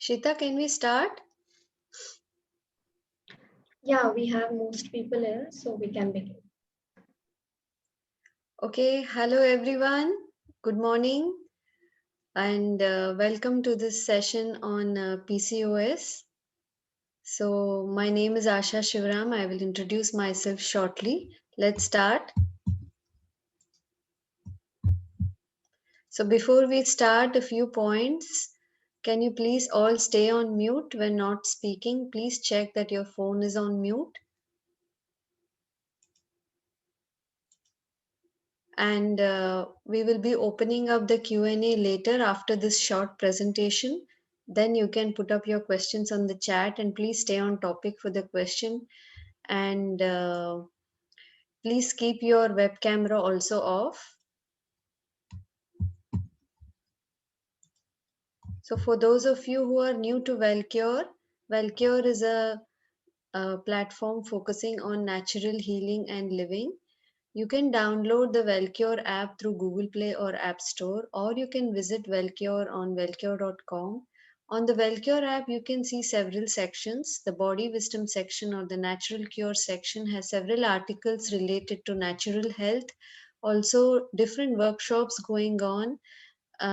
Shita, can we start? Yeah, we have most people here, so we can begin. Okay, hello everyone. Good morning and welcome to this session on PCOS. So, my name is Asha Shivram. I will introduce myself shortly. Let's start. So, before we start, a few points. Can you please all stay on mute when not speaking? Please check that your phone is on mute. And we will be opening up the Q&A later after this short presentation. Then you can put up your questions on the chat and please stay on topic for the question. And please keep your web camera also off. So for those of you who are new to WellCure, WellCure is a platform focusing on natural healing and living. You can download the WellCure app through Google Play or App Store, or you can visit WellCure on wellcure.com. On the WellCure app, you can see several sections. The Body Wisdom section or the Natural Cure section has several articles related to natural health. Also, different workshops going on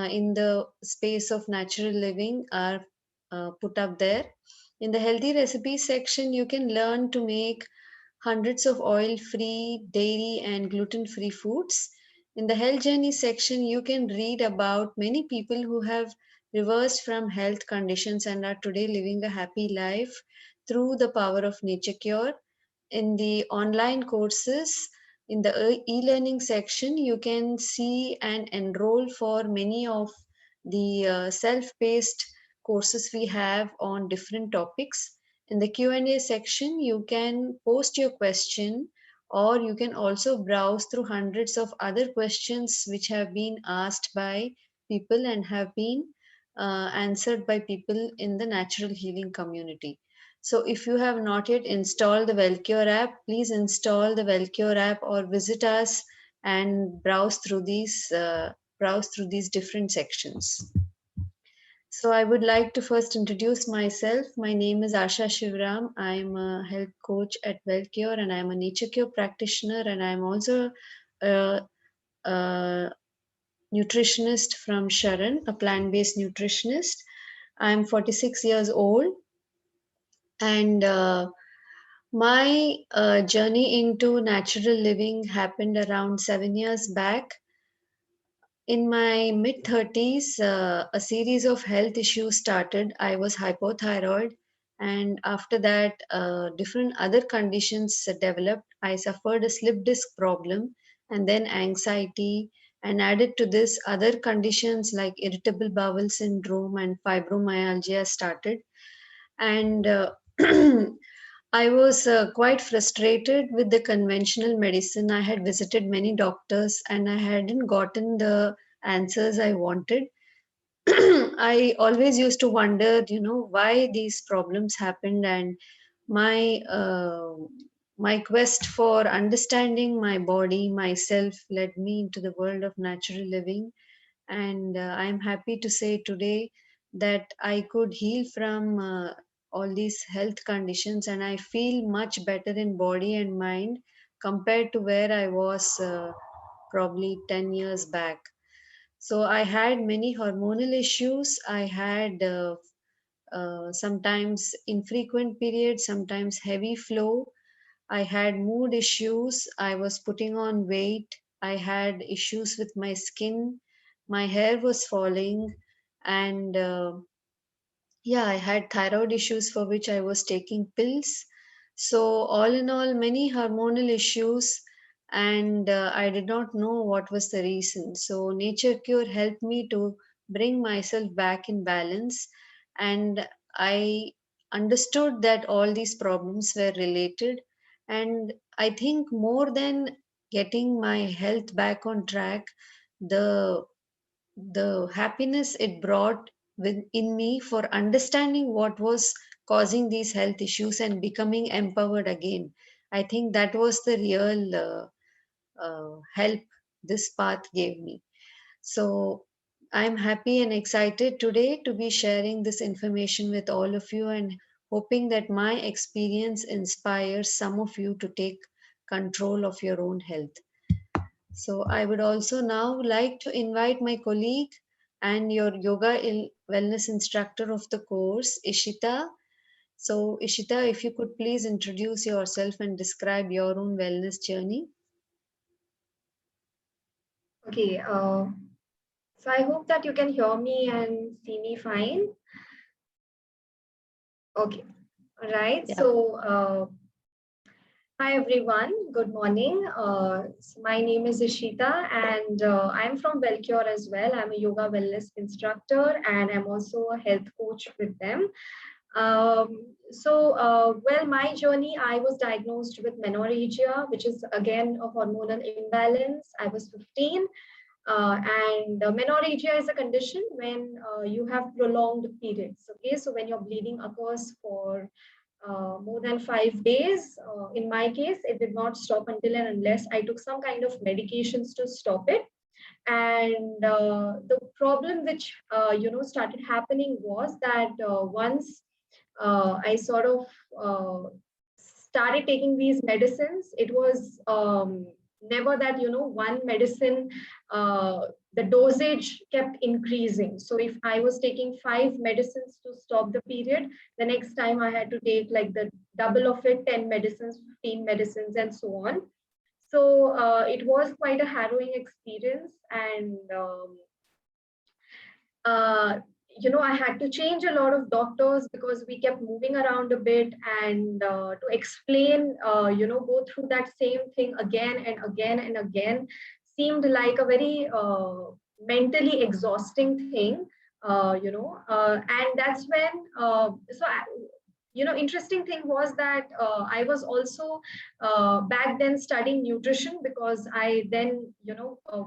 in the space of natural living are put up there. In the healthy recipes section, you can learn to make hundreds of oil free, dairy, and gluten free foods. In the health journey section, you can read about many people who have reversed from health conditions and are today living a happy life through the power of nature cure. In the online courses, in the e-learning section, you can see and enroll for many of the self-paced courses we have on different topics. In the Q&A section, you can post your question, or you can also browse through hundreds of other questions which have been asked by people and have been answered by people in the natural healing community. So if you have not yet installed the WellCure app, please install the WellCure app or visit us and browse through these different sections. So I would like to first introduce myself. My name is Asha Shivram. I'm a health coach at WellCure and I'm a nature cure practitioner and I'm also a, a nutritionist from Sharon, a plant-based nutritionist. I'm 46 years old and my journey into natural living happened around 7 years back. In my mid 30s, a series of health issues started. I was hypothyroid, and after that, different other conditions developed. I suffered a slip disc problem, and then anxiety, and added to this, other conditions like irritable bowel syndrome and fibromyalgia started. And I was quite frustrated with the conventional medicine. I had visited many doctors and I hadn't gotten the answers I wanted. I always used to wonder, why these problems happened, and my my quest for understanding my body, myself, led me into the world of natural living. And I'm happy to say today that I could heal from all these health conditions, and I feel much better in body and mind compared to where I was probably 10 years back. So I had many hormonal issues. I had sometimes infrequent periods, sometimes heavy flow. I had mood issues. I was putting on weight. I had issues with my skin. My hair was falling. And yeah, I had thyroid issues for which I was taking pills. So, all in all, many hormonal issues. And I did not know what was the reason. So, Nature Cure helped me to bring myself back in balance. And I understood that all these problems were related. And I think more than getting my health back on track, the the happiness it brought within me for understanding what was causing these health issues and becoming empowered again. I think that was the real help this path gave me. So I'm happy and excited today to be sharing this information with all of you and hoping that my experience inspires some of you to take control of your own health. So, I would also now like to invite my colleague and your wellness instructor of the course, Ishita. So, Ishita, if you could please introduce yourself and describe your own wellness journey. Okay, so I hope that you can hear me and see me fine. Okay, all right. Yeah. Hi everyone, good morning. My name is Ishita and I'm from Wellcure as well. I'm a yoga wellness instructor and I'm also a health coach with them. Well, my journey, I was diagnosed with menorrhagia, which is again a hormonal imbalance. I was 15. And menorrhagia is a condition when you have prolonged periods. Okay, so when your bleeding occurs for more than 5 days, in my case, it did not stop until and unless I took some kind of medications to stop it. And the problem which started happening was that once I sort of started taking these medicines, it was never that one medicine, the dosage kept increasing. So if I was taking 5 medicines to stop the period, the next time I had to take like the double of it, 10 medicines, 15 medicines, and so on. So it was quite a harrowing experience, and uh, I had to change a lot of doctors because we kept moving around a bit, and to explain, go through that same thing again and again and again seemed like a very mentally exhausting thing. And that's when interesting thing was that I was also back then studying nutrition, because I then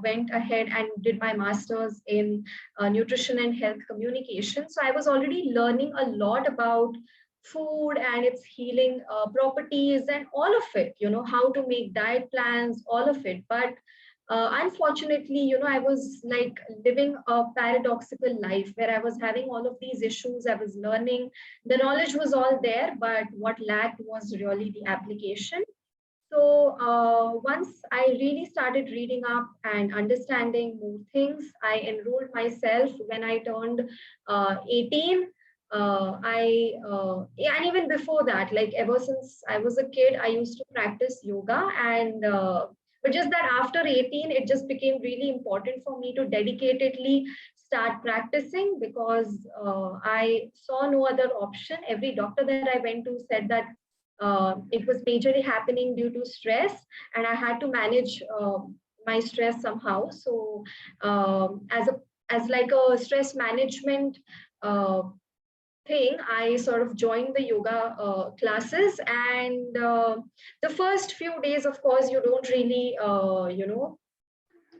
went ahead and did my masters in nutrition and health communication. So I was already learning a lot about food and its healing properties and all of it, how to make diet plans, all of it. But unfortunately, I was like living a paradoxical life where I was having all of these issues. I was learning, the knowledge was all there, but what lacked was really the application. So once I really started reading up and understanding more things, I enrolled myself when I turned 18. And even before that, like ever since I was a kid, I used to practice yoga, and but just that after 18, it just became really important for me to dedicatedly start practicing, because I saw no other option. Every doctor that I went to said that it was majorly happening due to stress, and I had to manage my stress somehow. So as like a stress management uh, thing, I sort of joined the yoga classes. And the first few days, of course, you don't really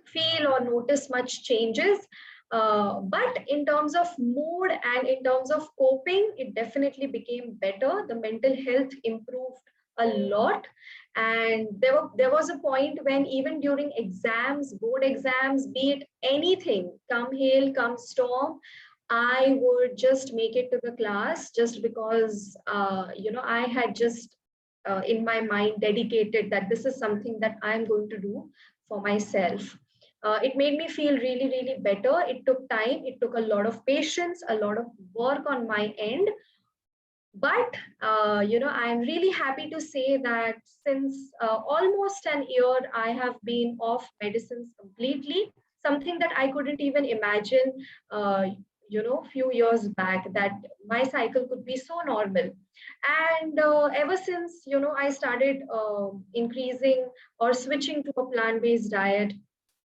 feel or notice much changes. But in terms of mood and in terms of coping, it definitely became better. The mental health improved a lot. And there was a point when even during exams, board exams, be it anything, come hail, come storm, I would just make it to the class, just because, I had just in my mind dedicated that this is something that I'm going to do for myself. It made me feel really, really better. It took time, it took a lot of patience, a lot of work on my end. But, I'm really happy to say that since almost an year, I have been off medicines completely, something that I couldn't even imagine, few years back, that my cycle could be so normal. And ever since, I started increasing or switching to a plant-based diet,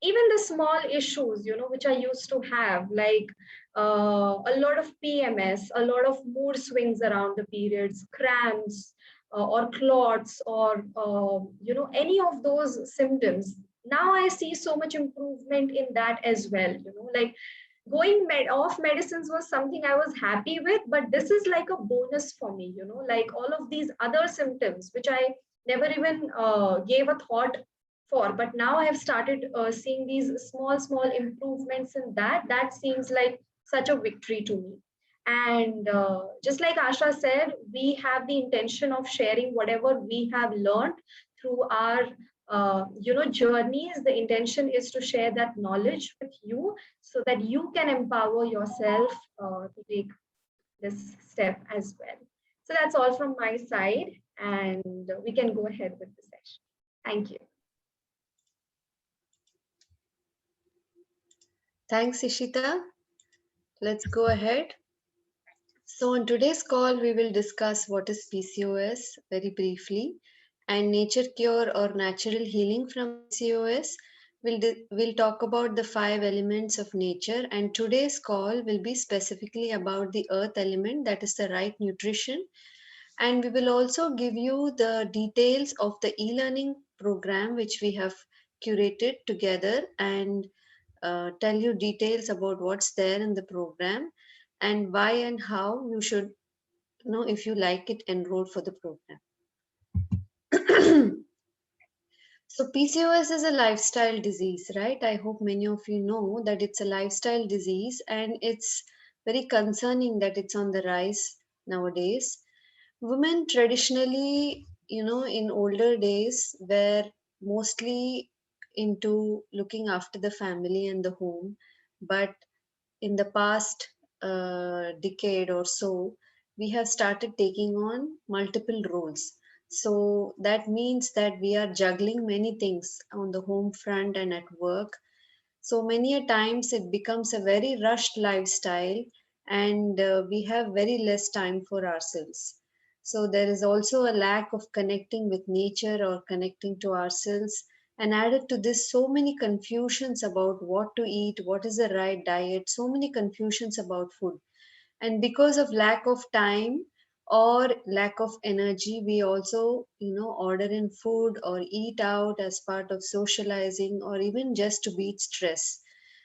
even the small issues, which I used to have, like a lot of PMS, a lot of mood swings around the periods, cramps, or clots, or any of those symptoms, now I see so much improvement in that as well. Like going off medicines was something I was happy with, but this is like a bonus for me. Like all of these other symptoms which I never even gave a thought for. But now I have started seeing these small improvements in that. That seems like such a victory to me. And just like Asha said, we have the intention of sharing whatever we have learned through our journeys. The intention is to share that knowledge with you so that you can empower yourself to take this step as well. So that's all from my side, and we can go ahead with the session. Thank you. Thanks, Ishita. Let's go ahead. So, on today's call, we will discuss what is PCOS very briefly, and nature cure or natural healing from PCOS. We'll talk about the 5 elements of nature, and today's call will be specifically about the earth element, that is the right nutrition. And we will also give you the details of the e learning program which we have curated together, and tell you details about what's there in the program and why and how you should know if you like it, enroll for the program. So PCOS is a lifestyle disease, right? I hope many of you know that it's a lifestyle disease, and it's very concerning that it's on the rise nowadays. Women traditionally, in older days, were mostly into looking after the family and the home, but in the past decade or so, we have started taking on multiple roles. So that means that we are juggling many things on the home front and at work. So many a times it becomes a very rushed lifestyle, and we have very less time for ourselves. So there is also a lack of connecting with nature or connecting to ourselves, and added to this, so many confusions about what to eat, what is the right diet, so many confusions about food. And because of lack of time or lack of energy, we also order in food or eat out as part of socializing or even just to beat stress.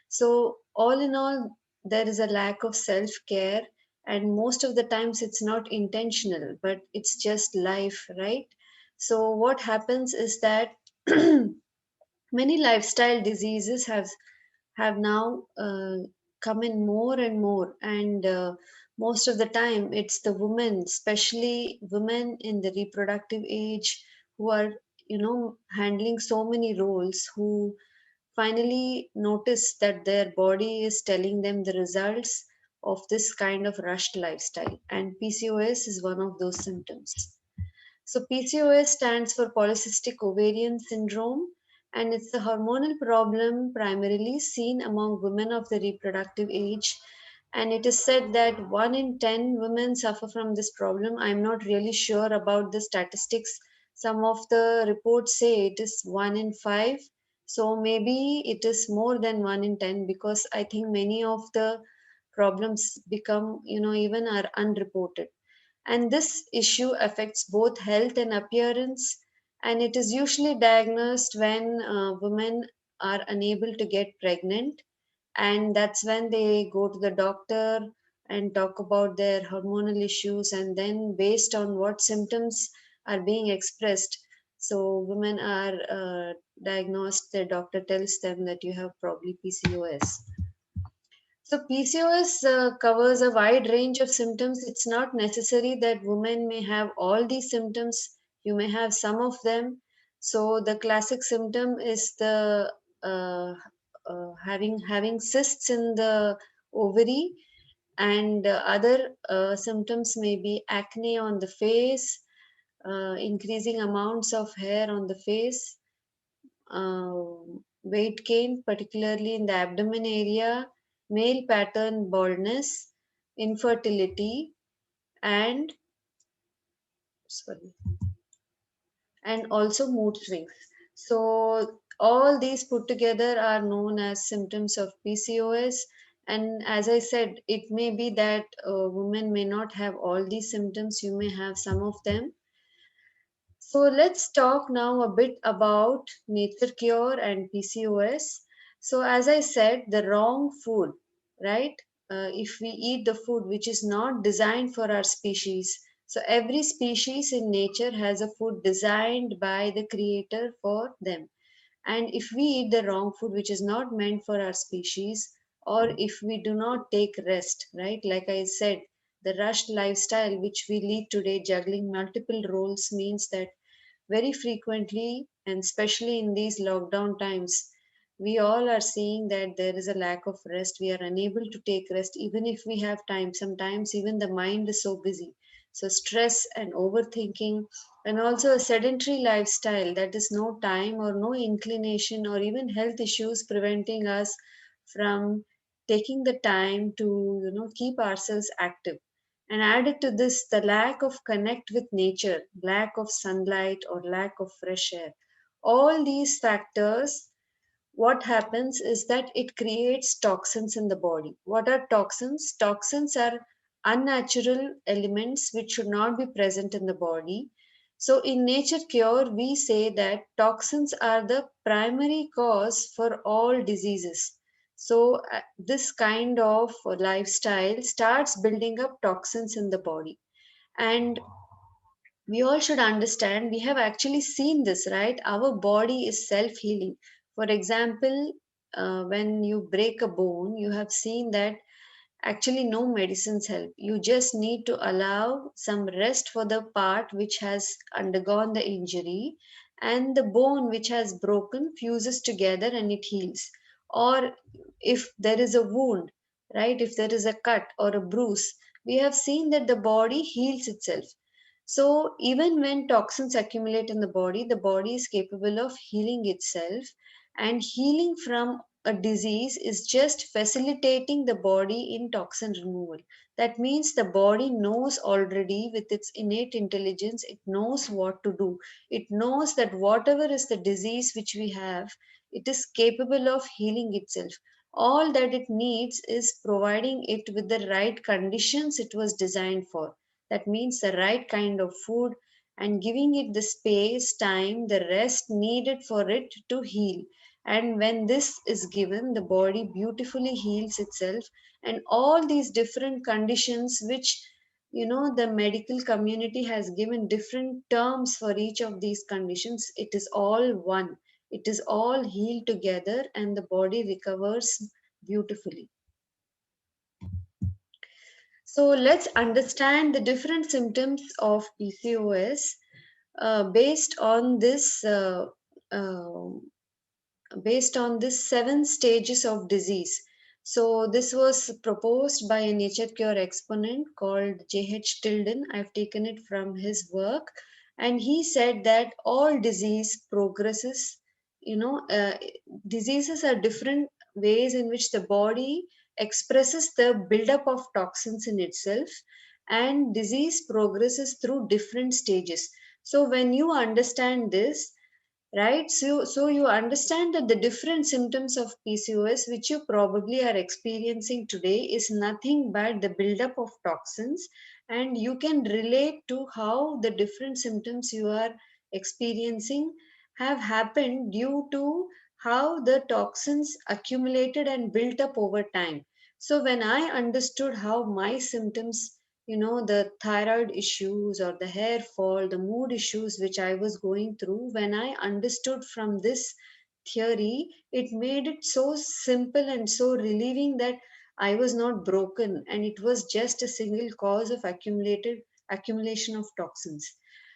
So all in all, there is a lack of self care, and most of the times it's not intentional, but it's just life, right? So what happens is that many lifestyle diseases have now come in more and more, and most of the time it's the women, especially women in the reproductive age, who are handling so many roles, who finally notice that their body is telling them the results of this kind of rushed lifestyle, and PCOS is one of those symptoms. So PCOS stands for polycystic ovarian syndrome, and it's a hormonal problem primarily seen among women of the reproductive age. And it is said that 1 in 10 women suffer from this problem. I'm not really sure about the statistics. Some of the reports say it is 1 in 5. So maybe it is more than 1 in 10, because I think many of the problems become, even are unreported. And this issue affects both health and appearance, and it is usually diagnosed when women are unable to get pregnant, and that's when they go to the doctor and talk about their hormonal issues, and then based on what symptoms are being expressed, so women are diagnosed, their doctor tells them that you have probably PCOS. So PCOS covers a wide range of symptoms. It's not necessary that women may have all these symptoms. You may have some of them. So the classic symptom is the having cysts in the ovary, and other symptoms may be acne on the face, increasing amounts of hair on the face, weight gain, particularly in the abdomen area, male pattern baldness, infertility, and sorry, and also mood swings. So all these put together are known as symptoms of PCOS. And as I said, it may be that women may not have all these symptoms. You may have some of them. So let's talk now a bit about nature cure and PCOS. So as I said, the wrong food, right? If we eat the food which is not designed for our species, so every species in nature has a food designed by the creator for them. And if we eat the wrong food, which is not meant for our species, or if we do not take rest, right? Like I said, the rushed lifestyle which we lead today, juggling multiple roles, means that very frequently, and especially in these lockdown times, we all are seeing that there is a lack of rest. We are unable to take rest, even if we have time. Sometimes, even the mind is so busy. So, stress and overthinking, and also a sedentary lifestyle, that is no time or no inclination, or even health issues preventing us from taking the time to keep ourselves active. And added to this, the lack of connect with nature, lack of sunlight or lack of fresh air. All these factors, what happens is that it creates toxins in the body. What are toxins? Toxins are unnatural elements which should not be present in the body. So in Nature Cure, we say that toxins are the primary cause for all diseases. So this kind of lifestyle starts building up toxins in the body. And we all should understand, we have actually seen this, right? Our body is self healing. For example, when you break a bone, you have seen that actually no medicines help. You just need to allow some rest for the part which has undergone the injury, and the bone which has broken fuses together and it heals. Or if there is a wound, right, if there is a cut or a bruise, we have seen that the body heals itself. So, even when toxins accumulate in the body is capable of healing itself, and healing from a disease is just facilitating the body in toxin removal. That means the body knows already, with its innate intelligence, it knows what to do. It knows that whatever is the disease which we have, it is capable of healing itself. All that it needs is providing it with the right conditions it was designed for. That means the right kind of food, and giving it the space, time, the rest needed for it to heal. And when this is given, the body beautifully heals itself. And all these different conditions, which the medical community has given different terms for each of these conditions, it is all one. It is all healed together, and the body recovers beautifully. So let's understand the different symptoms of PCOS based on uh, this 7 stages of disease. So this was proposed by a Nature Cure exponent called J.H. Tilden. I've taken it from his work, and he said that all disease progresses. You know, uh, Diseases are different ways in which the body expresses the buildup of toxins in itself, and disease progresses through different stages. So when you understand this, right, so you understand that the different symptoms of PCOS which you probably are experiencing today is nothing but the buildup of toxins, and you can relate to how the different symptoms you are experiencing have happened due to how the toxins accumulated and built up over time. So when I understood how my symptoms, the thyroid issues or the hair fall, the mood issues which I was going through, when I understood from this theory, it made it so simple and so relieving that I was not broken, and it was just a single cause of accumulated accumulation of toxins.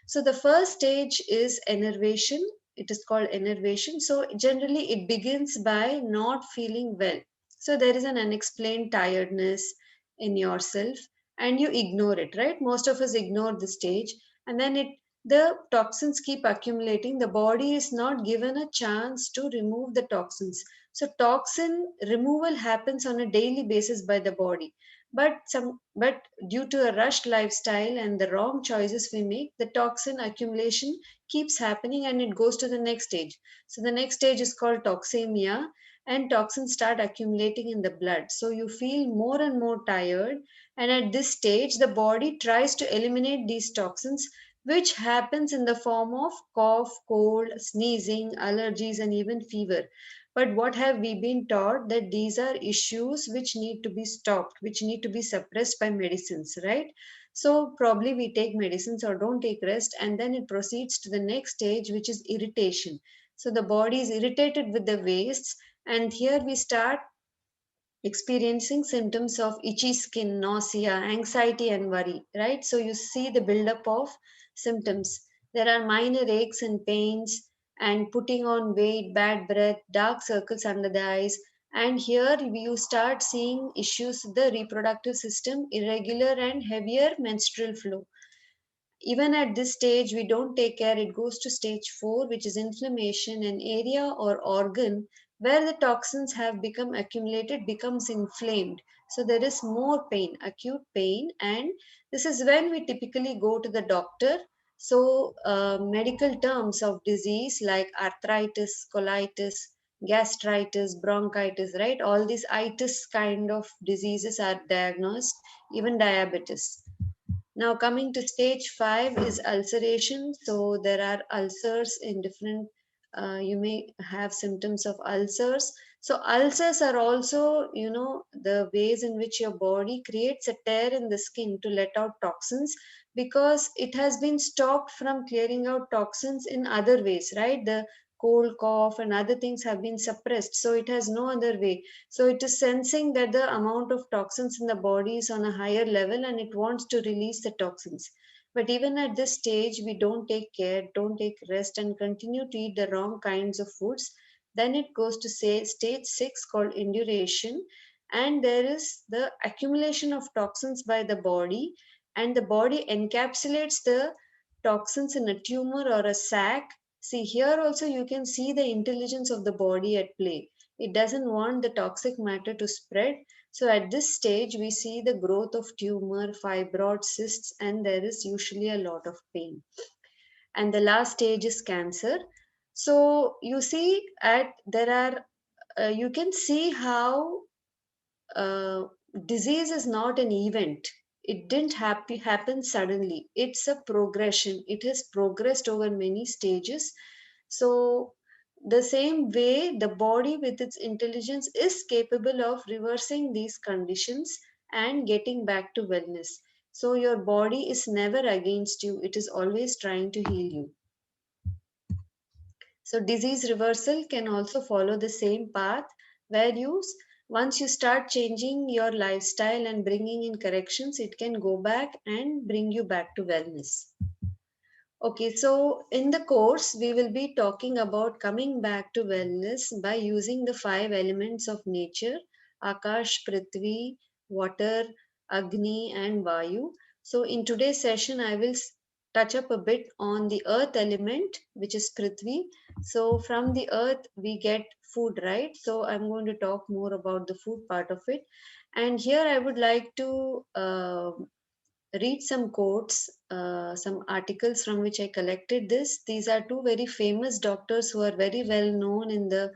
So the first stage is enervation. It is called enervation. So generally it begins by not feeling well. So there is an unexplained tiredness in yourself, and you ignore it, right? Most of us ignore the stage, and then the toxins keep accumulating. The body is not given a chance to remove the toxins. So toxin removal happens on a daily basis by the body, but due to a rushed lifestyle and the wrong choices we make, the toxin accumulation keeps happening, and it goes to the next stage. So the next stage is called toxemia, and toxins start accumulating in the blood, so you feel more and more tired. And at this stage, the body tries to eliminate these toxins, which happens in the form of cough, cold, sneezing, allergies, and even fever. But what have we been taught? That these are issues which need to be stopped, which need to be suppressed by medicines, right? So probably we take medicines or don't take rest, and then it proceeds to the next stage, which is irritation. So the body is irritated with the wastes, and here we start experiencing symptoms of itchy skin, nausea, anxiety, and worry, right? So you see the buildup of symptoms. There are minor aches and pains, and putting on weight, bad breath, dark circles under the eyes. And here you start seeing issues with the reproductive system, irregular and heavier menstrual flow. Even at this stage, we don't take care, it goes to stage 4, which is inflammation. An area or organ where the toxins have become accumulated becomes inflamed. So there is more pain, acute pain, and this is when we typically go to the doctor. So, medical terms of disease like arthritis, colitis, gastritis, bronchitis, right? All these itis kind of diseases are diagnosed, even diabetes. Now, coming to stage 5 is ulceration. So, there are ulcers in different, you may have symptoms of ulcers. So, ulcers are also, the ways in which your body creates a tear in the skin to let out toxins, because it has been stopped from clearing out toxins in other ways, right? The cold, cough, and other things have been suppressed. So, it has no other way. So it is sensing that the amount of toxins in the body is on a higher level and it wants to release the toxins. But even at this stage, we don't take care, don't take rest, and continue to eat the wrong kinds of foods. Then it goes to say stage 6 called induration, and there is the accumulation of toxins by the body, and the body encapsulates the toxins in a tumor or a sac. See, here also you can see the intelligence of the body at play. It doesn't want the toxic matter to spread. So at this stage, we see the growth of tumor, fibroid cysts, and there is usually a lot of pain. And the last stage is cancer. So you see, at there are you can see how uh, disease is not an event. It didn't happen suddenly. It's a progression. It has progressed over many stages. So, the same way, the body with its intelligence is capable of reversing these conditions and getting back to wellness. So, your body is never against you, it is always trying to heal you. So disease reversal can also follow the same path, where once you start changing your lifestyle and bringing in corrections, it can go back and bring you back to wellness. Okay, so in the course, we will be talking about coming back to wellness by using the 5 elements of nature: Akash, Prithvi, water, Agni, and Vayu. So, in today's session, I will touch up a bit on the earth element, which is Prithvi. So, from the earth, we get food, right? So, I'm going to talk more about the food part of it. And here, I would like to read some quotes, some articles from which I collected this. These are two very famous doctors who are very well known in the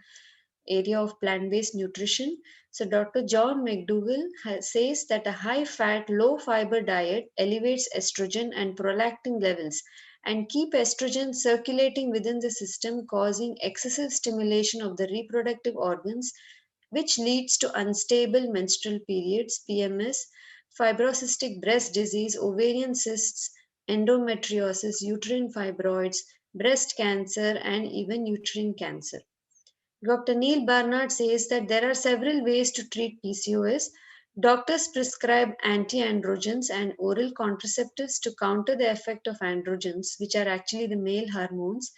area of plant based nutrition. So, Dr. John McDougall says that a high fat, low fiber diet elevates estrogen and prolactin levels and keep estrogen circulating within the system, causing excessive stimulation of the reproductive organs, which leads to unstable menstrual periods, PMS, fibrocystic breast disease, ovarian cysts, endometriosis, uterine fibroids, breast cancer, and even uterine cancer. Dr. Neil Barnard says that there are several ways to treat PCOS. Doctors prescribe anti-androgens and oral contraceptives to counter the effect of androgens, which are actually the male hormones,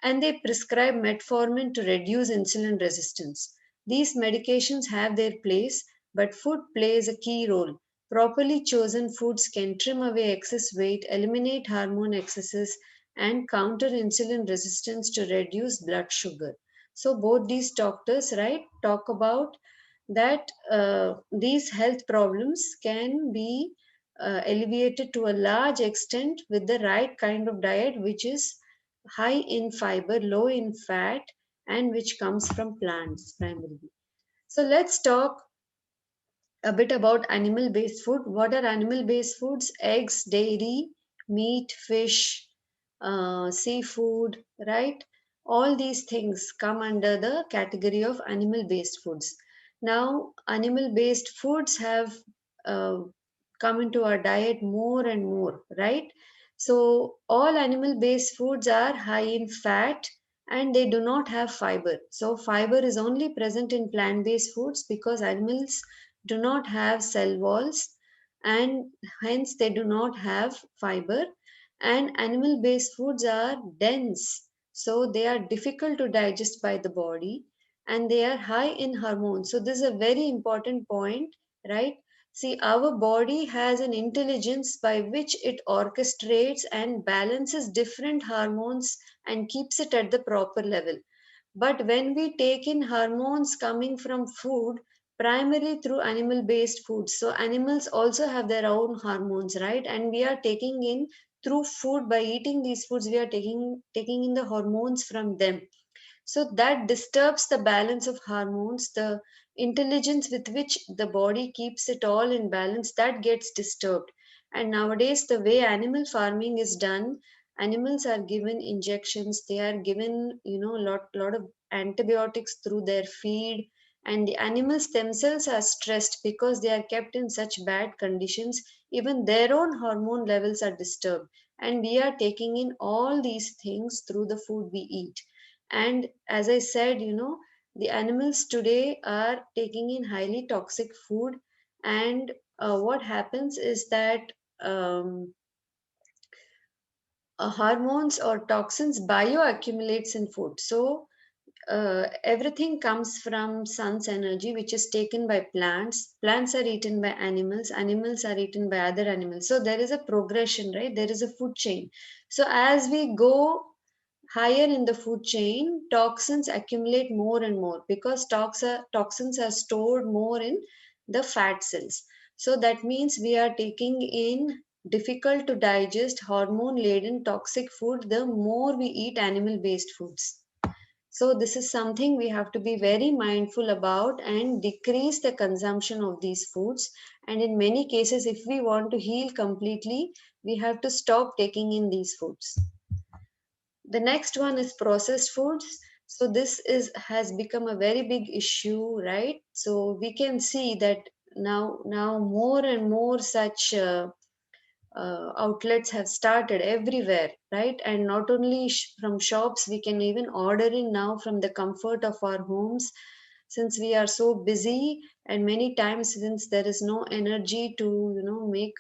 and they prescribe metformin to reduce insulin resistance. These medications have their place, but food plays a key role. Properly chosen foods can trim away excess weight, eliminate hormone excesses, and counter insulin resistance to reduce blood sugar. So both these doctors, right, talk about that these health problems can be alleviated to a large extent with the right kind of diet, which is high in fiber, low in fat, and which comes from plants primarily. So let's talk a bit about animal based food. What are animal based foods? Eggs, dairy, meat, fish, seafood, right? All these things come under the category of animal based foods. Now, animal based foods have uh, come into our diet more and more, right? So, all animal based foods are high in fat and they do not have fiber. So fiber is only present in plant-based foods because animals do not have cell walls, and hence they do not have fiber. And animal-based foods are dense, so they are difficult to digest by the body, and they are high in hormones. So this is a very important point, right? See, our body has an intelligence by which it orchestrates and balances different hormones and keeps it at the proper level. But when we take in hormones coming from food, primarily through animal based foods, so animals also have their own hormones, right? And we are taking in through food, by eating these foods, we are taking in the hormones from them. So that disturbs the balance of hormones, the intelligence with which the body keeps it all in balance, that gets disturbed. And nowadays, the way animal farming is done, animals are given injections, they are given, lot of antibiotics through their feed, and the animals themselves are stressed because they are kept in such bad conditions. Even their own hormone levels are disturbed, and we are taking in all these things through the food we eat. And as I said, the animals today are taking in highly toxic food. And what happens is that um, hormones or toxins bioaccumulates in food. So everything comes from sun's energy, which is taken by plants. Plants are eaten by animals, animals are eaten by other animals. So there is a progression, right? There is a food chain. So as we go higher in the food chain, toxins accumulate more and more because toxins are stored more in the fat cells. So that means we are taking in difficult to digest, hormone laden toxic food the more we eat animal based foods. So this is something we have to be very mindful about and decrease the consumption of these foods. And in many cases, if we want to heal completely, we have to stop taking in these foods. The next one is processed foods. So this is has become a very big issue, right? So we can see that now more and more such outlets have started everywhere, right? And not only from shops, we can even order in now from the comfort of our homes, since we are so busy. And many times, since there is no energy to make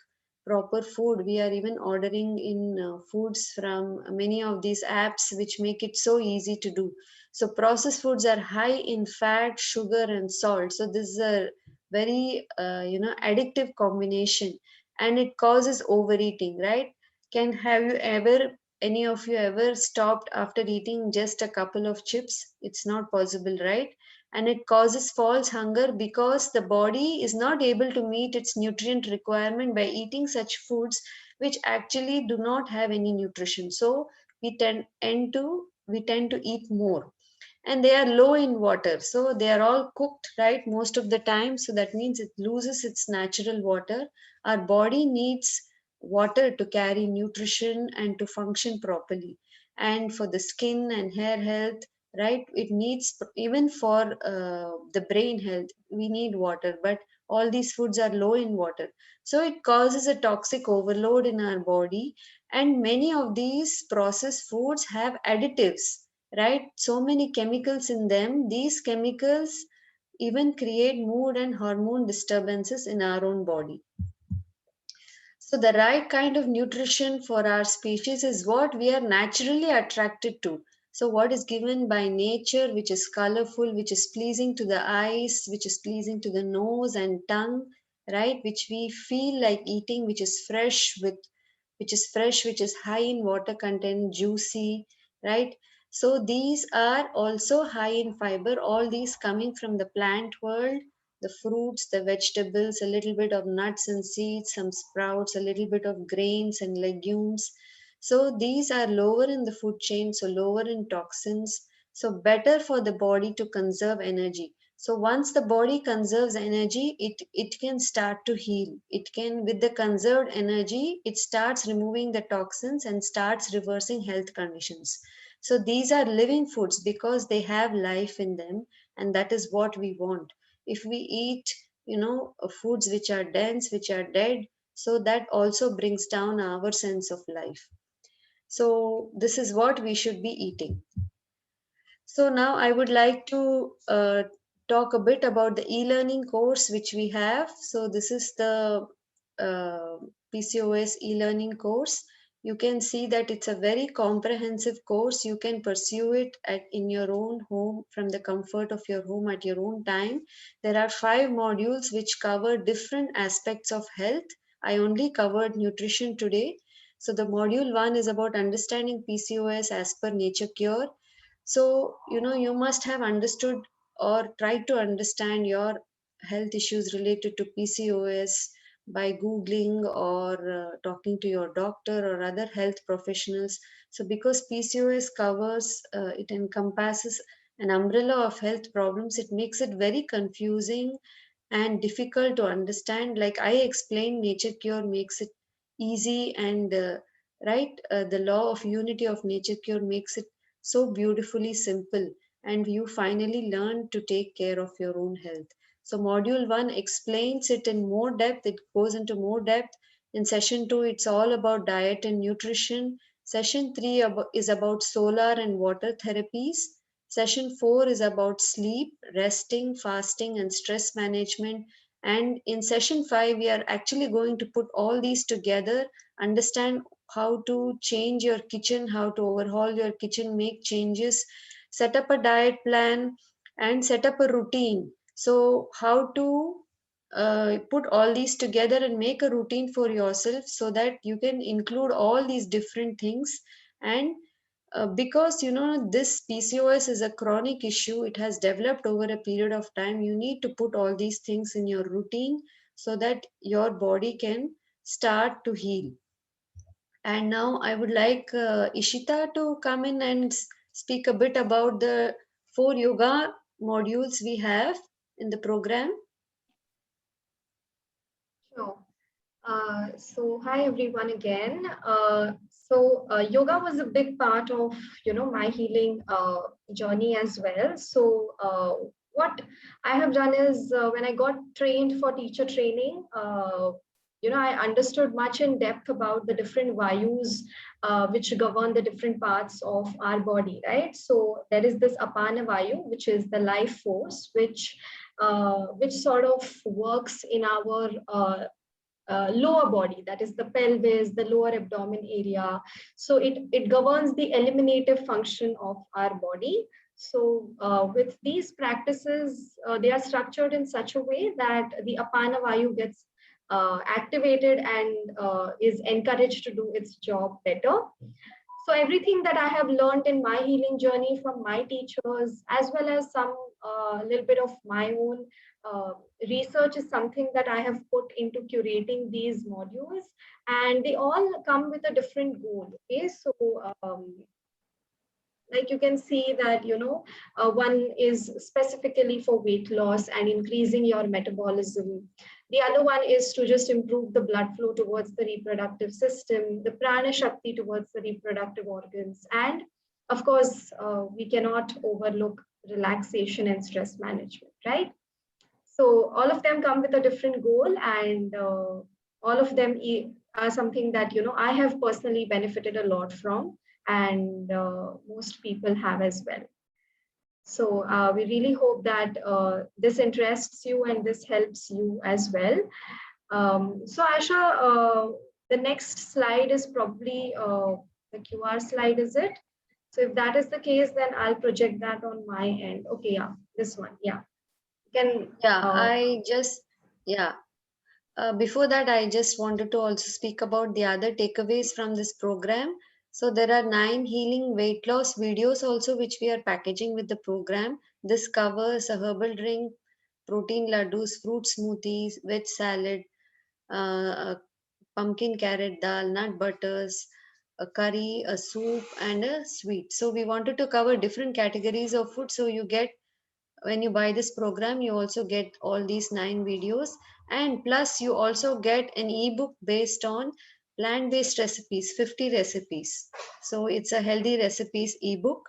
proper food, we are even ordering in foods from many of these apps, which make it so easy to do. So processed foods are high in fat, sugar and salt, so this is a very addictive combination, and it causes overeating, right? Can have you ever Any of you ever stopped after eating just a couple of chips? It's not possible, right? And it causes false hunger because the body is not able to meet its nutrient requirement by eating such foods which actually do not have any nutrition. So we tend to eat more, and they are low in water, so they are all cooked, right, most of the time. So that means it loses its natural water. Our body needs water to carry nutrition and to function properly, and for the skin and hair health, right, it needs, even for the brain health, we need water. But all these foods are low in water, so it causes a toxic overload in our body. And many of these processed foods have additives, right? So many chemicals in them. These chemicals even create mood and hormone disturbances in our own body. So the right kind of nutrition for our species is what we are naturally attracted to. So what is given by nature, which is colorful, which is pleasing to the eyes, which is pleasing to the nose and tongue, right? Which we feel like eating, which is high in water content, juicy, right? So these are also high in fiber, all these coming from the plant world, the fruits, the vegetables, a little bit of nuts and seeds, some sprouts, a little bit of grains and legumes. So these are lower in the food chain, so lower in toxins, so better for the body to conserve energy. So once the body conserves energy, it can start to heal. It can, with the conserved energy, it starts removing the toxins and starts reversing health conditions. So these are living foods because they have life in them, and that is what we want. If we eat foods which are dense, which are dead, so that also brings down our sense of life. So this is what we should be eating. So now I would like to talk a bit about the e-learning course which we have. So this is the uh, PCOS e-learning course. You can see that it's a very comprehensive course. You can pursue it in your own home from the comfort of your home at your own time. There are 5 modules which cover different aspects of health. I only covered nutrition today. So the module 1 is about understanding PCOS as per Nature Cure. So, you must have understood or tried to understand your health issues related to PCOS by Googling or talking to your doctor or other health professionals. So, because PCOS it encompasses an umbrella of health problems, it makes it very confusing and difficult to understand. Like I explained, Nature Cure makes it easy and right. The law of unity of Nature Cure makes it so beautifully simple, and you finally learn to take care of your own health. So module 1 explains it in more depth, it goes into more depth. In session 2 it's all about diet and nutrition. Session 3 is about solar and water therapies. Session 4 is about sleep, resting, fasting, and stress management. And in session 5, we are actually going to put all these together, understand how to change your kitchen, how to overhaul your kitchen, make changes, set up a diet plan, and set up a routine. So, how to put all these together and make a routine for yourself so that you can include all these different things. And because this PCOS is a chronic issue, it has developed over a period of time. You need to put all these things in your routine so that your body can start to heal. And now I would like Ishita to come in and speak a bit about the 4 yoga modules we have in the program. Sure. Hi everyone again. Yoga was a big part of my healing journey as well. What I have done is when I got trained for teacher training, I understood much in depth about the different vayus which govern the different parts of our body, right? So there is this apana vayu, which is the life force, which sort of works in our lower body, that is the pelvis, the lower abdomen area. So it governs the eliminative function of our body. So with these practices, they are structured in such a way that the apana vayu gets activated and is encouraged to do its job better. So everything that I have learned in my healing journey from my teachers, as well as some little bit of my own uh, research, is something that I have put into curating these modules, and they all come with a different goal. Okay, so like you can see that one is specifically for weight loss and increasing your metabolism. The other one is to just improve the blood flow towards the reproductive system, the prana shakti towards the reproductive organs, and of course we cannot overlook relaxation and stress management, right? So all of them come with a different goal, and all of them are something that I have personally benefited a lot from, and most people have as well. So we really hope that this interests you and this helps you as well. So Asha, the next slide is probably the QR slide, is it? So if that is the case, then I'll project that on my end. Okay, yeah, this one, yeah. Can Yeah, yeah. Before that, I just wanted to also speak about the other takeaways from this program. So there are 9 healing weight loss videos also which we are packaging with the program. This covers a herbal drink, protein laddus, fruit smoothies, veg salad, pumpkin carrot dal, nut butters, a curry, a soup, and a sweet. So we wanted to cover different categories of food. So you get, when you buy this program, you also get all these 9 videos, and plus you also get an ebook based on plant-based recipes, 50 recipes. So it's a healthy recipes ebook.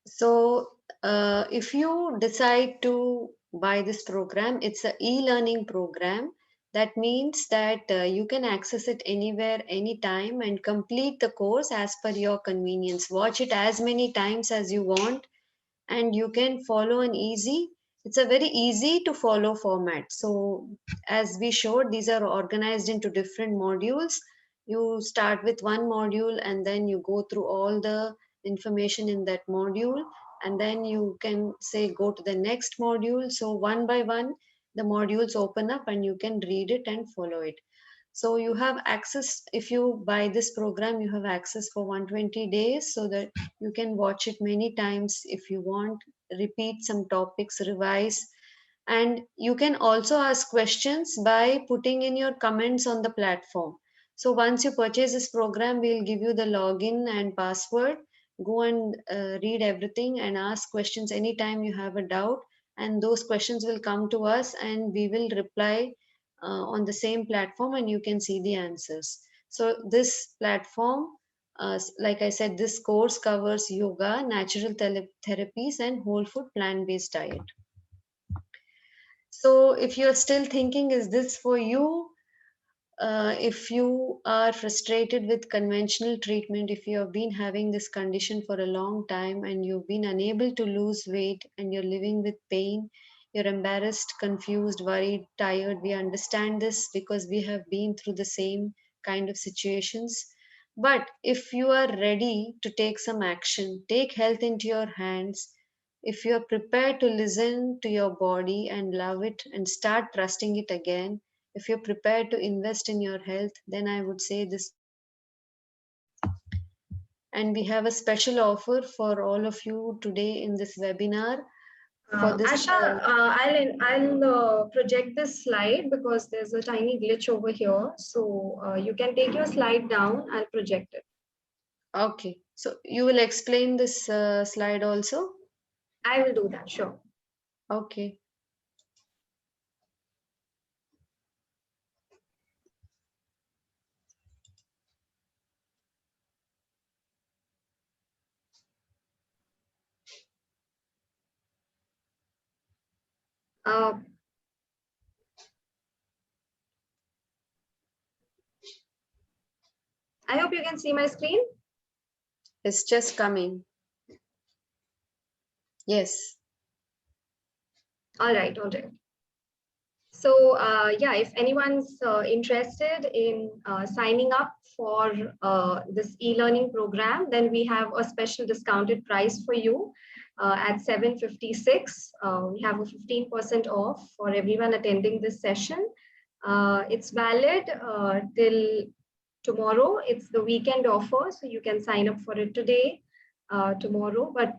So if you decide to buy this program, it's a e-learning program. That means that you can access it anywhere, anytime, and complete the course as per your convenience. Watch it as many times as you want, and you can follow an easy, it's a very easy to follow format. So as we showed, these are organized into different modules. You start with one module and then you go through all the information in that module, and then you can say go to the next module. So one by one the modules open up and you can read it and follow it. So you have access, if you buy this program, you have access for 120 days, so that you can watch it many times if you want, repeat some topics, revise. And you can also ask questions by putting in your comments on the platform. So once you purchase this program, we'll give you the login and password. Go and read everything and ask questions anytime you have a doubt, and those questions will come to us and we will reply on the same platform, and you can see the answers. So this platform, like I said, this course covers yoga, natural therapies, and whole food plant-based diet. So if you're still thinking, is this for you? If you are frustrated with conventional treatment, if you have been having this condition for a long time and you've been unable to lose weight and you're living with pain, you're embarrassed, confused, worried, tired, we understand this because we have been through the same kind of situations. But if you are ready to take some action, take health into your hands, if you are prepared to listen to your body and love it and start trusting it again, if you're prepared to invest in your health, then I would say this. And we have a special offer for all of you today in this webinar for this. Asha, I'll project this slide because there's a tiny glitch over here. So you can take your slide down. I'll project it. Okay, so you will explain this slide also? I will do that, sure. Okay. Uh, I hope you can see my screen. It's just coming. Yes. All right, all right. So yeah, if anyone's interested in signing up for this e-learning program, then we have a special discounted price for you at 756. We have a 15% off for everyone attending this session. It's valid till tomorrow. It's the weekend offer, so you can sign up for it today, tomorrow. But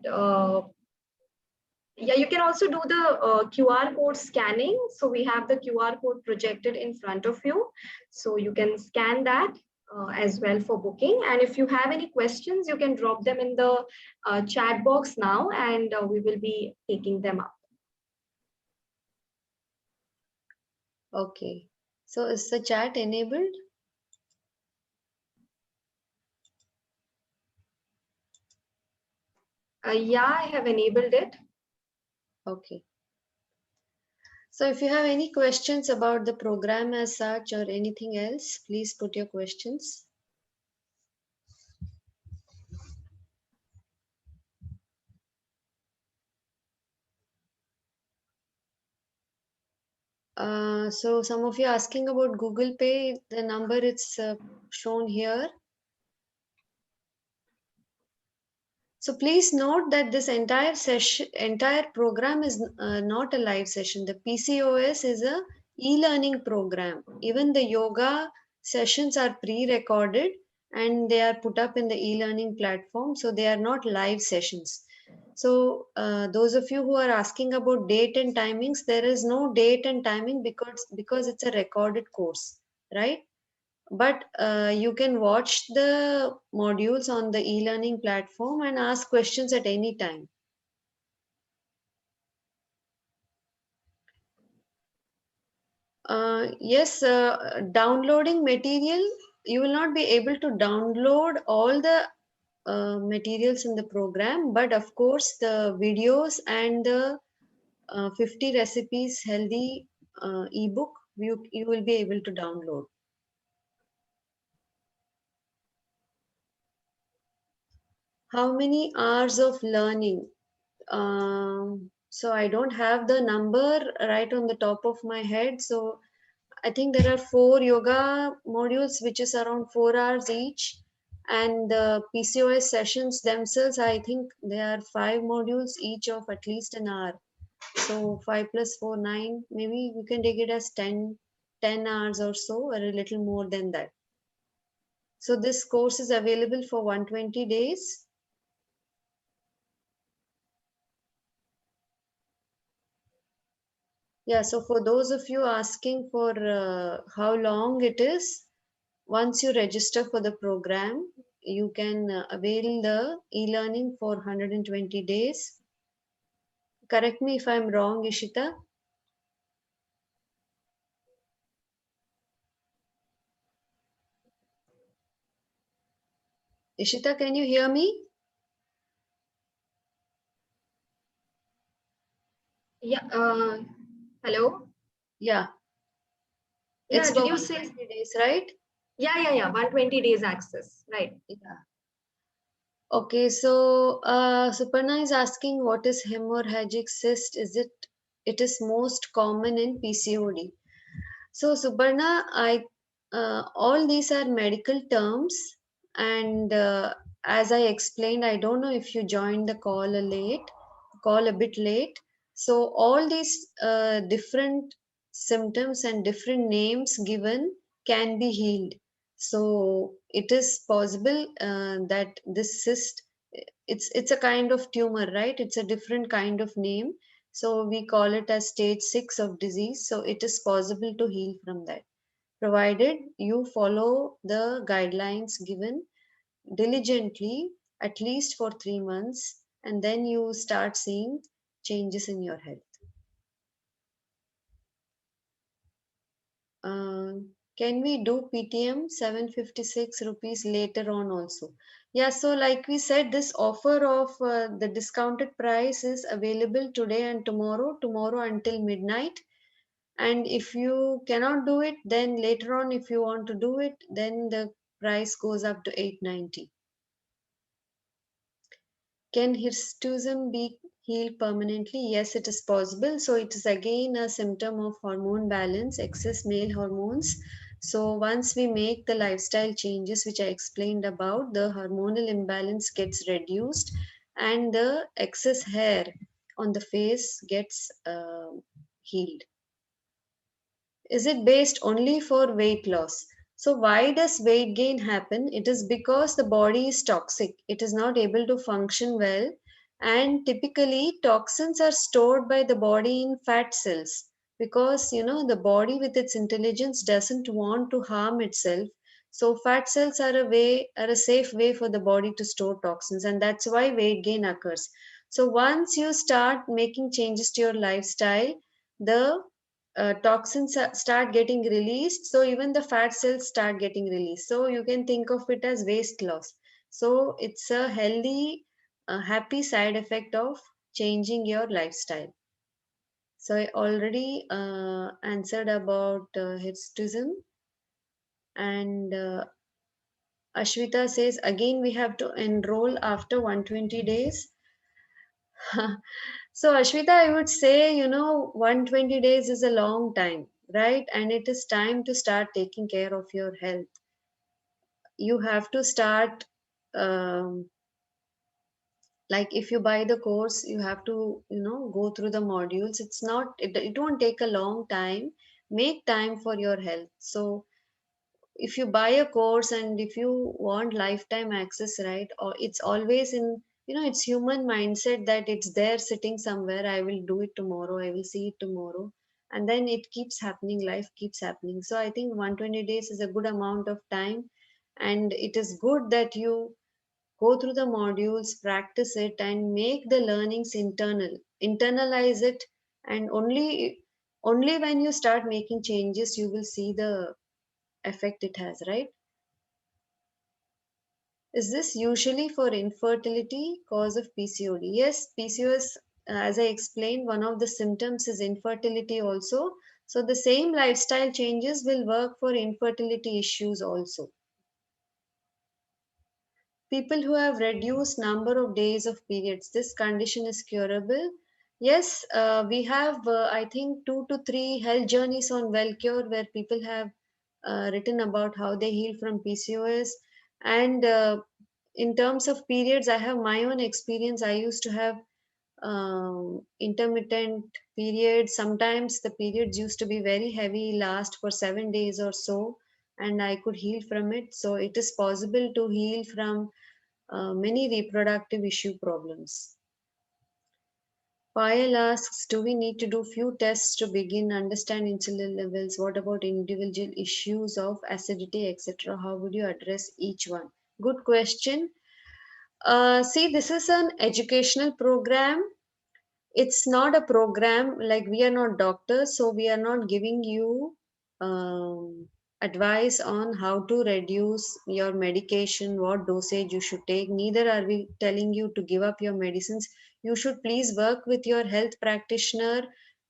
yeah, you can also do the QR code scanning. So we have the QR code projected in front of you. So you can scan that as well for booking. And if you have any questions, you can drop them in the chat box now, and we will be taking them up. Okay. So is the chat enabled? Yeah, I have enabled it. Okay. So if you have any questions about the program as such or anything else, please put your questions. So some of you asking about Google Pay, the number it's shown here. So please note that this entire session, entire program is not a live session. The PCOS is a e-learning program. Even the yoga sessions are pre-recorded and they are put up in the e-learning platform. So they are not live sessions. So those of you who are asking about date and timings, there is no date and timing because it's a recorded course, right? But you can watch the modules on the e-learning platform and ask questions at any time. Yes, downloading material, you will not be able to download all the materials in the program, but of course the videos and the 50 recipes healthy ebook, you will be able to download. How many hours of learning? So I don't have the number right on the top of my head. So I think there are 4 yoga modules, which is around 4 hours each. And the PCOS sessions themselves, I think there are 5 modules, each of at least an hour. So 5 plus 4, 9. Maybe we can take it as 10 hours or so, or a little more than that. So this course is available for 120 days. Yeah, so for those of you asking for how long it is, once you register for the program, you can avail the e-learning for 120 days. Correct me if I'm wrong, Ishita. Ishita, can you hear me? Yeah. Hello. Yeah, Yeah. it's for Did you say? 120 days, right? Yeah. 120 days access. Right. Yeah. Okay, so Suparna is asking, what is hemorrhagic cyst? It is most common in PCOD. So Suparna, I all these are medical terms, and as I explained, I don't know if you joined the call a bit late. So all these different symptoms and different names given can be healed. So it is possible that this cyst, it's a kind of tumor, right? It's a different kind of name, so we call it as stage 6 of disease. So it is possible to heal from that, provided you follow the guidelines given diligently at least for 3 months, and then you start seeing changes in your health. Uh, can we do PTM 756 rupees later on also? Yeah, so like we said, this offer of the discounted price is available today and tomorrow until midnight. And if you cannot do it, then later on, if you want to do it, then the price goes up to 890. Can hirsutism be healed permanently? Yes, it is possible. So it is again a symptom of hormone balance, excess male hormones. So once we make the lifestyle changes, which I explained about, the hormonal imbalance gets reduced and the excess hair on the face gets healed. Is it based only for weight loss? So why does weight gain happen? It is because the body is toxic. It is not able to function well, and typically toxins are stored by the body in fat cells, because the body with its intelligence doesn't want to harm itself. So fat cells are a safe way for the body to store toxins, and that's why weight gain occurs. So once you start making changes to your lifestyle, the toxins start getting released, so even the fat cells start getting released. So you can think of it as waste loss. So it's a healthy, happy side effect of changing your lifestyle. So I already answered about hirsutism. And Ashwita says, again we have to enroll after 120 days. So, Ashwita, I would say, 120 days is a long time, right? And it is time to start taking care of your health. You have to start, um, like if you buy the course, you have to, go through the modules. It won't take a long time. Make time for your health. So, if you buy a course and if you want lifetime access, right, or it's always in, it's human mindset that it's there sitting somewhere, I will do it tomorrow, I will see it tomorrow, and then it keeps happening, life keeps happening. So I think 120 days is a good amount of time, and it is good that you go through the modules, practice it, and make the learnings internalize it. And only when you start making changes, you will see the effect it has, right? Is this usually for infertility cause of PCOD? Yes, PCOS, as I explained, one of the symptoms is infertility also. So the same lifestyle changes will work for infertility issues also. People who have reduced number of days of periods, this condition is curable. Yes, we have, I think, 2 to 3 health journeys on WellCure where people have written about how they heal from PCOS. And in terms of periods, I have my own experience. I used to have intermittent periods. Sometimes the periods used to be very heavy, last for 7 days or so, and I could heal from it. So it is possible to heal from many reproductive issue problems. Payal asks, do we need to do few tests to begin understand insulin levels? What about individual issues of acidity, etc.? How would you address each one? Good question. See, this is an educational program. It's not a program, like we are not doctors, so we are not giving you advice on how to reduce your medication, what dosage you should take. Neither are we telling you to give up your medicines. You should please work with your health practitioner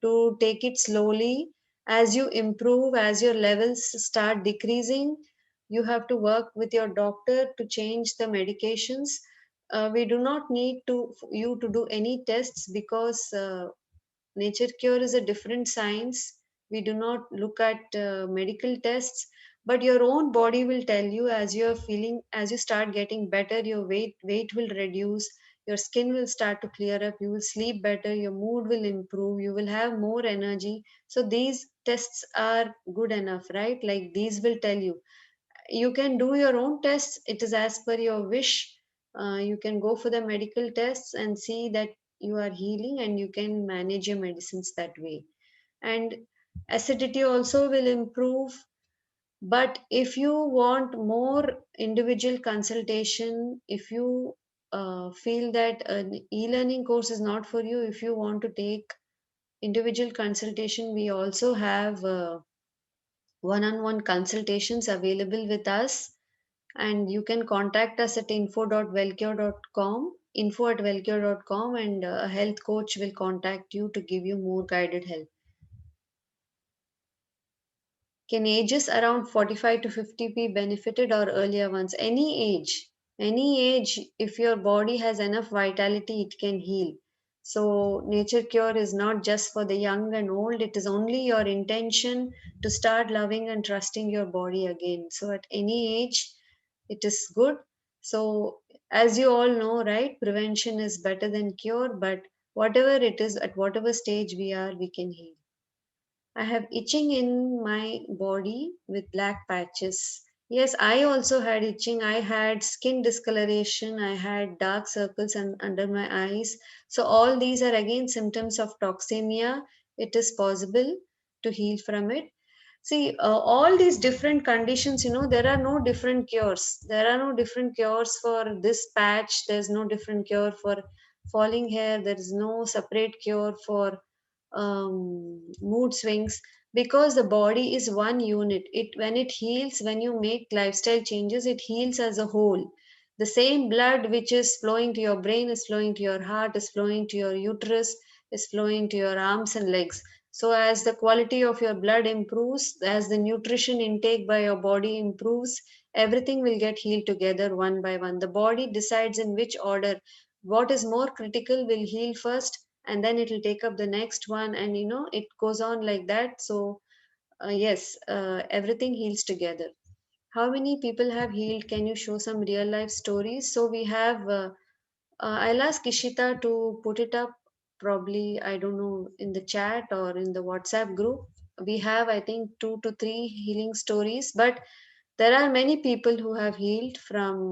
to take it slowly. As you improve, as your levels start decreasing, you have to work with your doctor to change the medications. We do not need to you to do any tests because nature cure is a different science. We do not look at medical tests, but your own body will tell you as you are feeling, as you start getting better, your weight will reduce, your skin will start to clear up, you will sleep better, your mood will improve, you will have more energy. So these tests are good enough, right? Like these will tell you. You can do your own tests, it is as per your wish. You can go for the medical tests and see that you are healing, and you can manage your medicines that way. And acidity also will improve. But if you want more individual consultation, if you feel that an e-learning course is not for you, if you want to take individual consultation, we also have one-on-one consultations available with us, and you can contact us at info@wellcure.com, and a health coach will contact you to give you more guided help. Can ages around 45 to 50 be benefited or earlier ones? Any age, if your body has enough vitality, it can heal. So, nature cure is not just for the young and old, it is only your intention to start loving and trusting your body again. So, at any age, it is good. So, as you all know, right, prevention is better than cure, but whatever it is, at whatever stage we are, we can heal. I have itching in my body with black patches. Yes, I also had itching. I had skin discoloration. I had dark circles under my eyes. So, all these are again symptoms of toxemia. It is possible to heal from it. See, all these different conditions, there are no different cures. There are no different cures for this patch. There's no different cure for falling hair. There is no separate cure for mood swings, because the body is one unit. It when it heals, when you make lifestyle changes, it heals as a whole. The same blood which is flowing to your brain is flowing to your heart, is flowing to your uterus, is flowing to your arms and legs. So as the quality of your blood improves, as the nutrition intake by your body improves, everything will get healed together one by one. The body decides in which order. What is more critical will heal first, and then it will take up the next one, and it goes on like that. So yes, everything heals together. How many people have healed? Can you show some real life stories? So we have I'll ask Ishita to put it up, probably, I don't know, in the chat or in the WhatsApp group. We have, I think, 2 to 3 healing stories, but there are many people who have healed from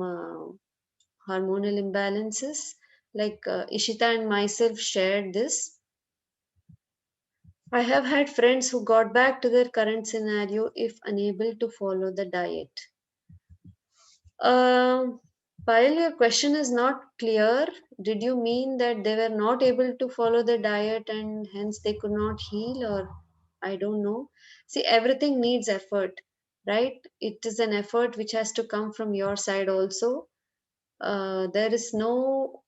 hormonal imbalances. Like Ishita and myself shared this. I have had friends who got back to their current scenario if unable to follow the diet. While your question is not clear, did you mean that they were not able to follow the diet and hence they could not heal, or I don't know. See, everything needs effort, right? It is an effort which has to come from your side also. There is no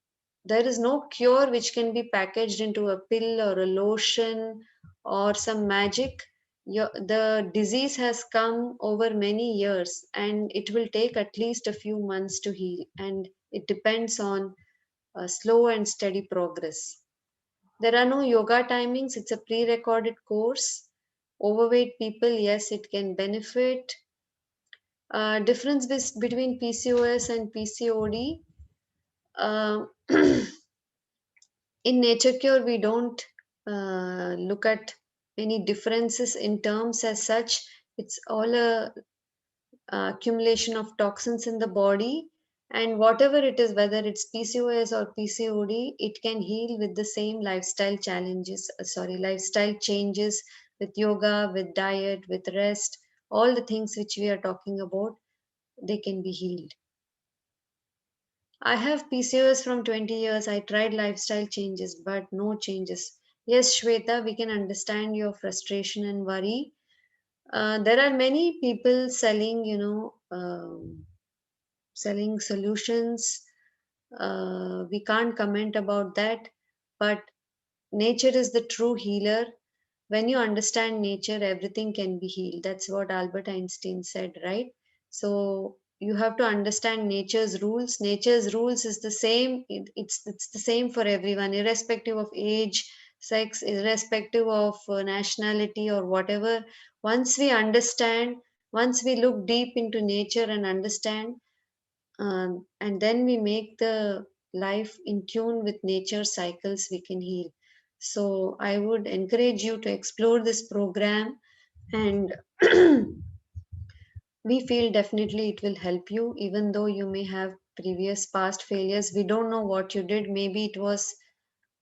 cure which can be packaged into a pill or a lotion or some magic. the disease has come over many years, and it will take at least a few months to heal, and it depends on slow and steady progress. There are no yoga timings, it's a pre recorded course. Overweight people, yes, it can benefit. Difference between PCOS and PCOD. Uh, in Nature Cure, we don't look at any differences in terms as such. It's all a accumulation of toxins in the body, and whatever it is, whether it's PCOS or PCOD, it can heal with the same lifestyle changes, with yoga, with diet, with rest, all the things which we are talking about, they can be healed. I have PCOS from 20 years. I tried lifestyle changes, but no changes. Yes, Shweta, we can understand your frustration and worry. There are many people selling, selling solutions. We can't comment about that, but nature is the true healer. When you understand nature, everything can be healed. That's what Albert Einstein said, right? So you have to understand nature's rules. Nature's rules is the same. It's the same for everyone, irrespective of age, sex, irrespective of nationality or whatever. Once we understand, once we look deep into nature and understand, and then we make the life in tune with nature cycles, we can heal. So I would encourage you to explore this program, and we feel definitely it will help you, even though you may have previous past failures. We don't know what you did. Maybe it was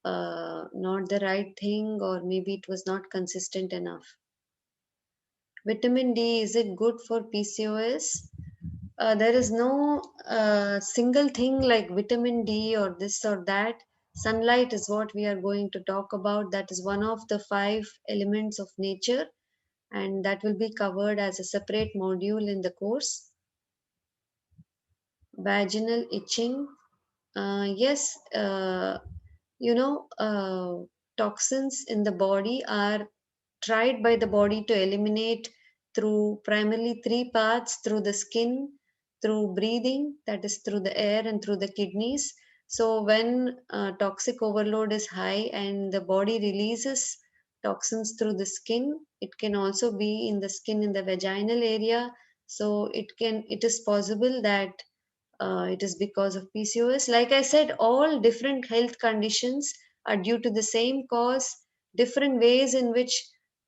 not the right thing, or maybe it was not consistent enough. Vitamin D, is it good for PCOS? There is no single thing like vitamin D or this or that. Sunlight is what we are going to talk about. That is one of the 5 elements of nature, and that will be covered as a separate module in the course. Vaginal itching. Yes, toxins in the body are tried by the body to eliminate through primarily 3 paths: through the skin, through breathing, that is through the air, and through the kidneys. So when toxic overload is high and the body releases toxins through the skin, it can also be in the skin in the vaginal area. So it is possible that it is because of PCOS. Like I said, all different health conditions are due to the same cause, different ways in which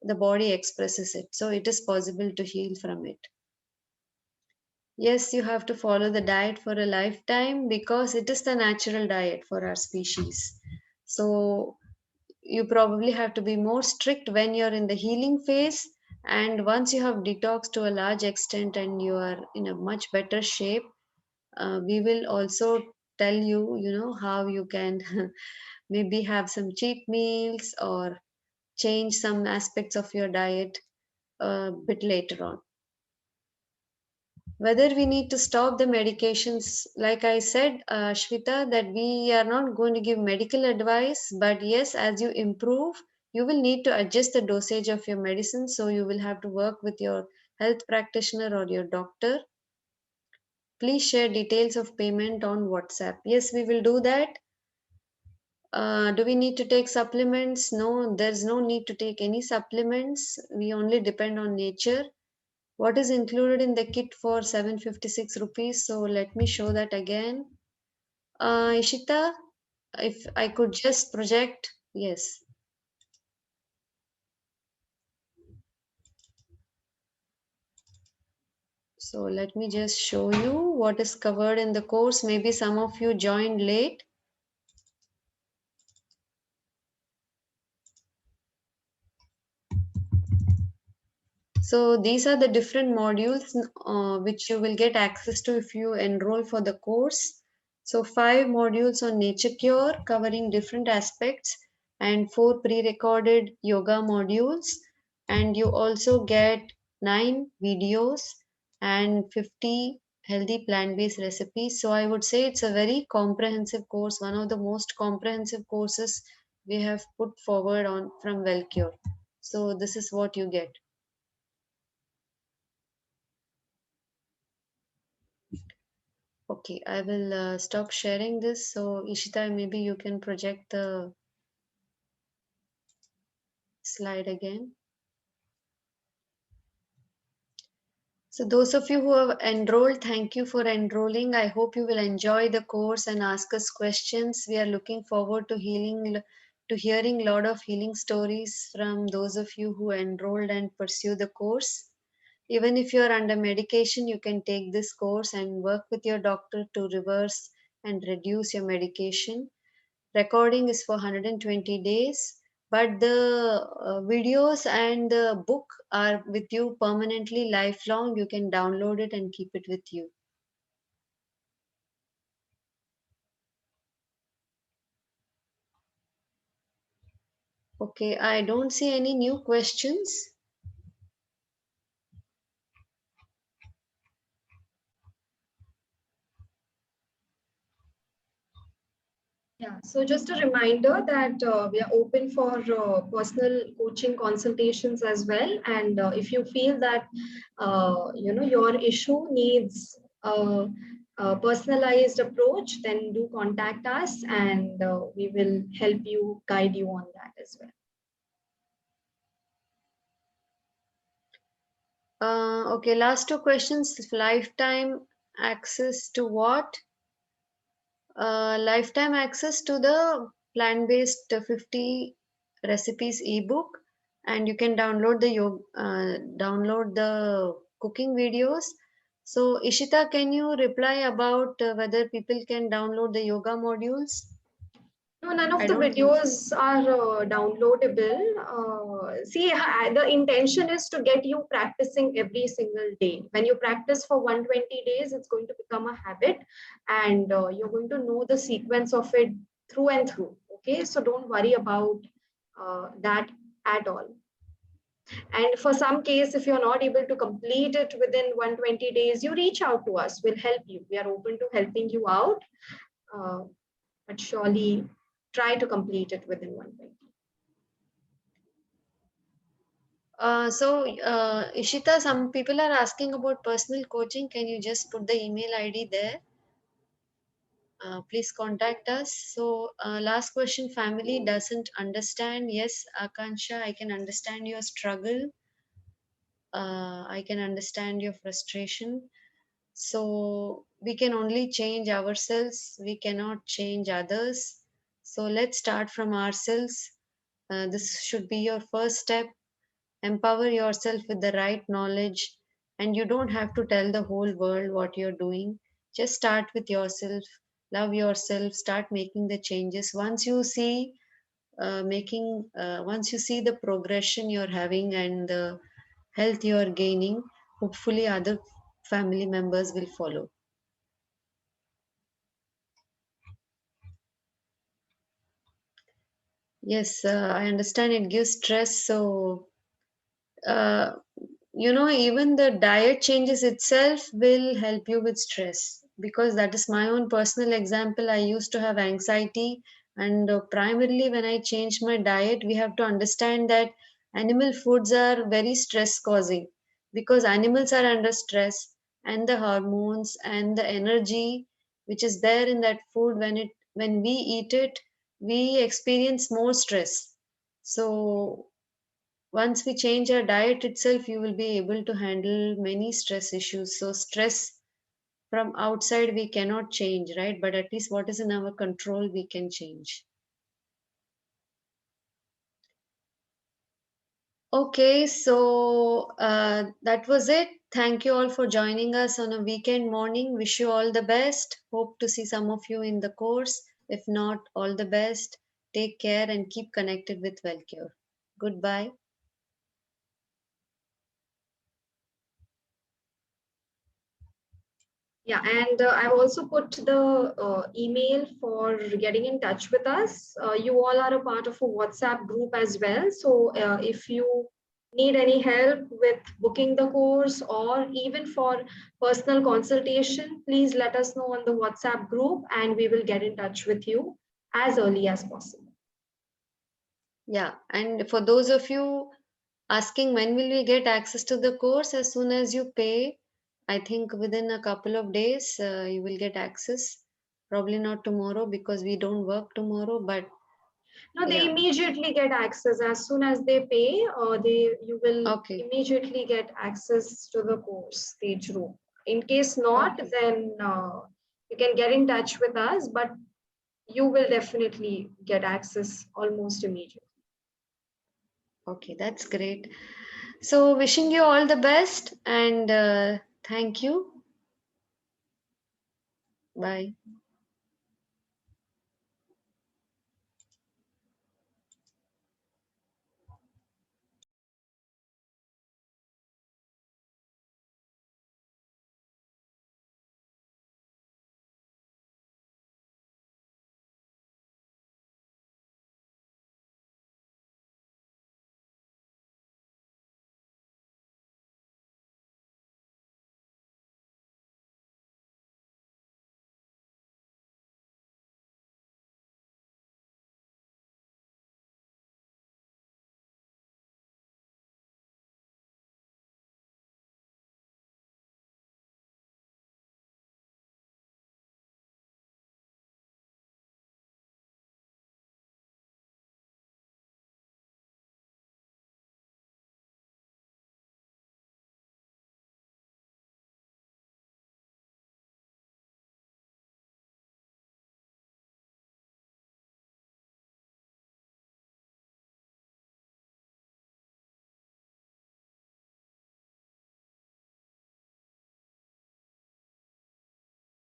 the body expresses it. So it is possible to heal from it. Yes, you have to follow the diet for a lifetime because it is the natural diet for our species. So you probably have to be more strict when you're in the healing phase. And once you have detoxed to a large extent and you are in a much better shape, we will also tell you, how you can maybe have some cheat meals or change some aspects of your diet a bit later on. Whether we need to stop the medications, like I said, Shweta, that we are not going to give medical advice, but yes, as you improve, you will need to adjust the dosage of your medicine. So you will have to work with your health practitioner or your doctor. Please share details of payment on WhatsApp. Yes, we will do that. Do we need to take supplements? No, there's no need to take any supplements. We only depend on nature. What is included in the kit for 756 rupees? So let me show that again. Ishita, if I could just project, yes. So let me just show you what is covered in the course. Maybe some of you joined late. So these are the different modules which you will get access to if you enroll for the course. So 5 modules on Nature Cure covering different aspects, and 4 pre-recorded yoga modules. And you also get 9 videos and 50 healthy plant-based recipes. So I would say it's a very comprehensive course, one of the most comprehensive courses we have put forward on from WellCure. So this is what you get. Okay, I will stop sharing this. So Ishita, maybe you can project the slide again. So those of you who have enrolled, thank you for enrolling. I hope you will enjoy the course and ask us questions. We are looking forward to hearing a lot of healing stories from those of you who enrolled and pursue the course. Even if you are under medication, you can take this course and work with your doctor to reverse and reduce your medication. Recording is for 120 days, but the videos and the book are with you permanently, lifelong. You can download it and keep it with you. Okay, I don't see any new questions. Yeah, so just a reminder that we are open for personal coaching consultations as well. And if you feel that your issue needs a personalized approach, then do contact us, and we will help you, guide you on that as well. Okay, last two questions. Lifetime access to what? Lifetime access to the plant-based 50 recipes ebook, and you can download the cooking videos. So Ishita, can you reply about whether people can download the yoga modules? No, none of I the don't think so. videos are downloadable. The intention is to get you practicing every single day. When you practice for 120 days, it's going to become a habit, and you're going to know the sequence of it through and through. Okay, so don't worry about that at all. And for some case, if you're not able to complete it within 120 days, you reach out to us. We'll help you. We are open to helping you out. Uh, but surely try to complete it within 120. Ishita, some people are asking about personal coaching. Can you just put the email ID there? Please contact us. So, last question, family doesn't understand. Yes, Akansha, I can understand your struggle. I can understand your frustration. So, we can only change ourselves, we cannot change others. So, let's start from ourselves. This should be your first step. Empower yourself with the right knowledge, and you don't have to tell the whole world what you're doing. Just start with yourself, love yourself, start making the changes. Once you see the progression you're having and the health you're gaining, hopefully other family members will follow. Yes, I understand it gives stress. So uh, even the diet changes itself will help you with stress, because that is my own personal example. I used to have anxiety, and primarily when I changed my diet, we have to understand that animal foods are very stress causing, because animals are under stress, and the hormones and the energy which is there in that food, when we eat it, we experience more stress. So once we change our diet itself, you will be able to handle many stress issues. So stress from outside we cannot change, right? But at least what is in our control we can change. Okay, so that was it. Thank you all for joining us on a weekend morning. Wish you all the best. Hope to see some of you in the course. If not, all the best. Take care and keep connected with WellCure. Goodbye. Yeah, and I've also put the email for getting in touch with us. You all are a part of a WhatsApp group as well. So if you need any help with booking the course or even for personal consultation, please let us know on the WhatsApp group and we will get in touch with you as early as possible. Yeah, and for those of you asking when will we get access to the course, as soon as you pay I think within a couple of days, you will get access. Probably not tomorrow because we don't work tomorrow, but No, they yeah. immediately get access as soon as they pay. You will Okay. immediately get access to the course stage room. In case not, Okay. then you can get in touch with us, but you will definitely get access almost immediately. Okay. That's great. So, wishing you all the best and thank you. Bye.